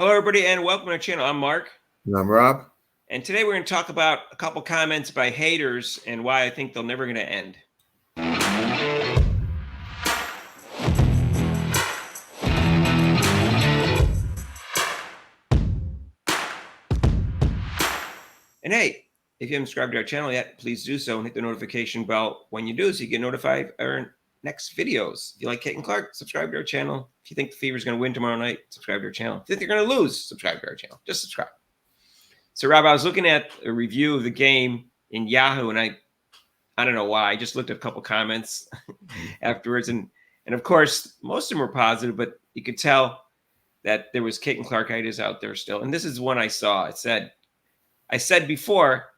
Hello, everybody, and welcome to our channel. I'm Mark, And I'm Rob. and today we're going to talk about a couple comments by haters and why I think they're never going to end. And hey, if you haven't subscribed to our channel yet, please do so and hit the notification bell when you do so you get notified of our next videos. If you like Kate and Clark, subscribe to our channel. If you think the Fever's going to win tomorrow night, subscribe to our channel. If you think they're going to lose, subscribe to our channel. Just subscribe. So, Rob, I was looking at a review of the game in Yahoo, and I don't know why. I just looked at a couple comments afterwards, and of course, most of them were positive, but you could tell that there was Kate and Clark haters out there still. And this is one I saw. It said, I said before,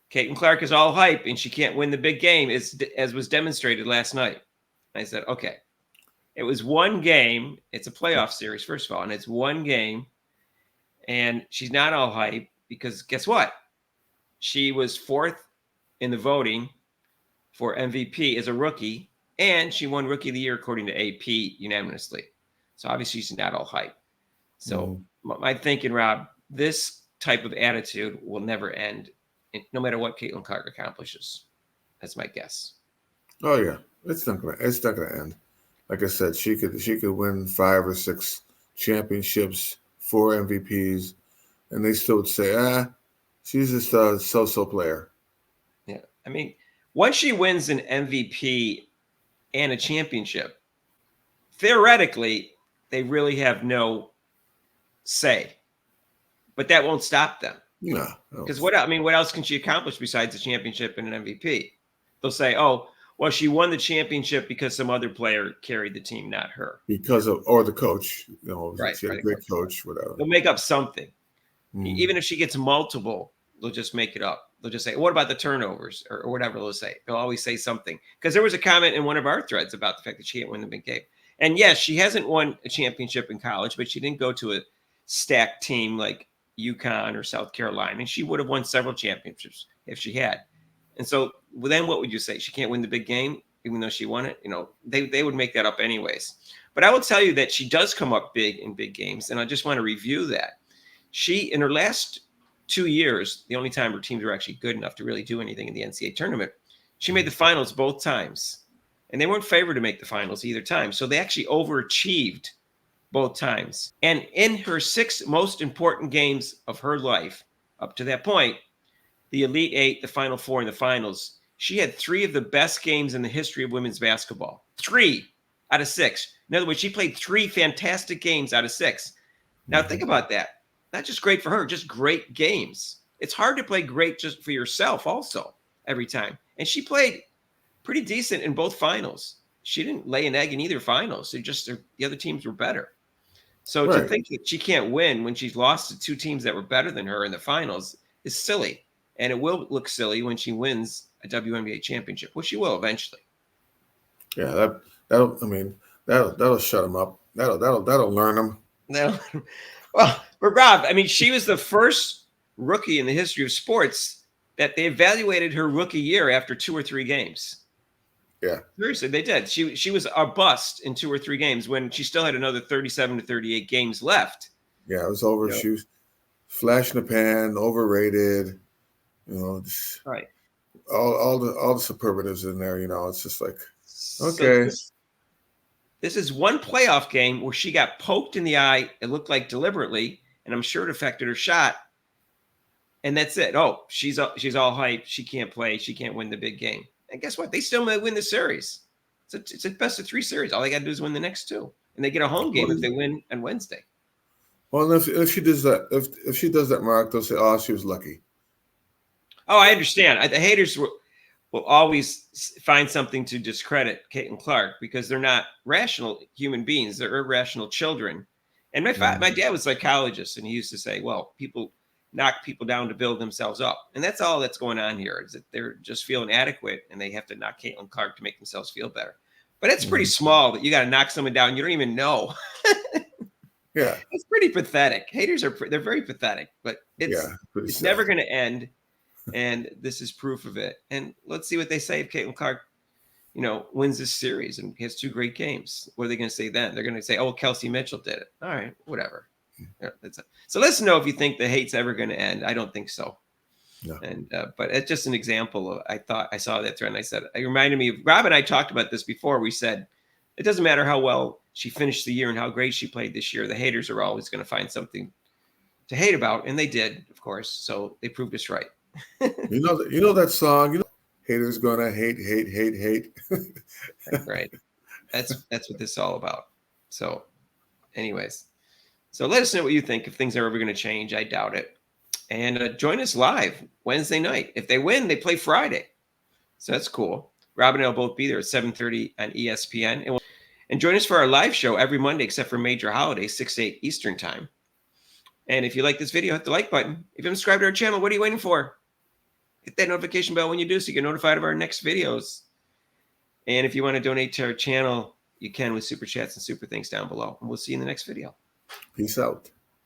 Kate and Clark is all hype and she can't win the big game, as was demonstrated last night. I said, okay, it was one game. It's a playoff series, first of all, and it's one game. And she's not all hype because guess what? She was fourth in the voting for MVP as a rookie, and she won Rookie of the Year according to AP unanimously. So obviously she's not all hype. So my thinking, Rob, this type of attitude will never end, no matter what Caitlin Clark accomplishes. That's my guess. Oh yeah, it's not gonna end. Like I said, she could win 5 or 6 championships, 4 MVPs, and they still would say, she's just a so-so player. Yeah, I mean, once she wins an MVP and a championship, theoretically, they really have no say. But that won't stop them. No. Because what else can she accomplish besides a championship and an MVP? They'll say, oh, well, she won the championship because some other player carried the team, not her. Or the coach. Right, she had a great coach, whatever. They'll make up something. Even if she gets multiple, they'll just make it up. They'll just say, what about the turnovers or whatever they'll say. They'll always say something. Because there was a comment in one of our threads about the fact that she can't win the big game. And yes, she hasn't won a championship in college, but she didn't go to a stacked team like UConn or South Carolina. And she would have won several championships if she had. And so then what would you say? She can't win the big game, even though she won it? They would make that up anyways. But I will tell you that she does come up big in big games. And I just want to review that. She, in her last 2 years, the only time her teams were actually good enough to really do anything in the NCAA tournament, she made the finals both times. And they weren't favored to make the finals either time. So they actually overachieved both times. And in her 6 most important games of her life, up to that point, the Elite 8, the Final 4, and the finals, she had 3 of the best games in the history of women's basketball. 3 out of 6. In other words, she played 3 fantastic games out of 6. Now think about that. Not just great for her, just great games. It's hard to play great just for yourself also every time. And she played pretty decent in both finals. She didn't lay an egg in either finals. The other teams were better. So to think that she can't win when she's lost to 2 teams that were better than her in the finals is silly. And it will look silly when she wins a WNBA championship, which she will eventually. Yeah, that'll shut them up. That'll learn them. Well, but Rob, she was the first rookie in the history of sports that they evaluated her rookie year after 2 or 3 games. Yeah. Seriously, they did. She was a bust in 2 or 3 games when she still had another 37 to 38 games left. Yeah, it was over. She was flash in the pan, overrated. Right. All the superlatives in there. It's just like, okay. So this is one playoff game where she got poked in the eye. It looked like deliberately, and I'm sure it affected her shot. And that's it. Oh, she's all hype. She can't play. She can't win the big game. And guess what? They still might win the series. It's a best of 3 series. All they got to do is win the next 2, and they get a home game if they win on Wednesday. Well, if she does that, if she does that, Mark, they'll say, "Oh, she was lucky." Oh, I understand. The haters will always find something to discredit Caitlin Clark because they're not rational human beings. They're irrational children. And my dad was a psychologist, and he used to say, well, people knock people down to build themselves up. And that's all that's going on here is that they're just feeling inadequate, and they have to knock Caitlin Clark to make themselves feel better. But it's pretty small that you got to knock someone down you don't even know. Yeah. It's pretty pathetic. Haters they're very pathetic, but it's never going to end. And this is proof of it. And let's see what they say if Caitlin Clark, wins this series and has 2 great games. What are they going to say then? They're going to say, oh, Kelsey Mitchell did it. All right, whatever. Yeah, so let us know if you think the hate's ever going to end. I don't think so. No. And but it's just an example of, I saw that thread and I said, it reminded me of Rob and I talked about this before. We said it doesn't matter how well she finished the year and how great she played this year. The haters are always going to find something to hate about, and they did, of course. So they proved us right. You know that song. Haters gonna hate. Right. That's what this is all about. So, anyways, so let us know what you think, if things are ever going to change. I doubt it. And join us live Wednesday night. If they win, they play Friday. So that's cool. Rob and I will both be there at 7:30 on ESPN. And join us for our live show every Monday, except for major holidays, 6 to 8 Eastern time. And if you like this video, hit the like button. If you haven't subscribed to our channel, what are you waiting for? Hit that notification bell when you do so you get notified of our next videos. And if you want to donate to our channel, you can with super chats and super thanks down below. And we'll see you in the next video. Peace out.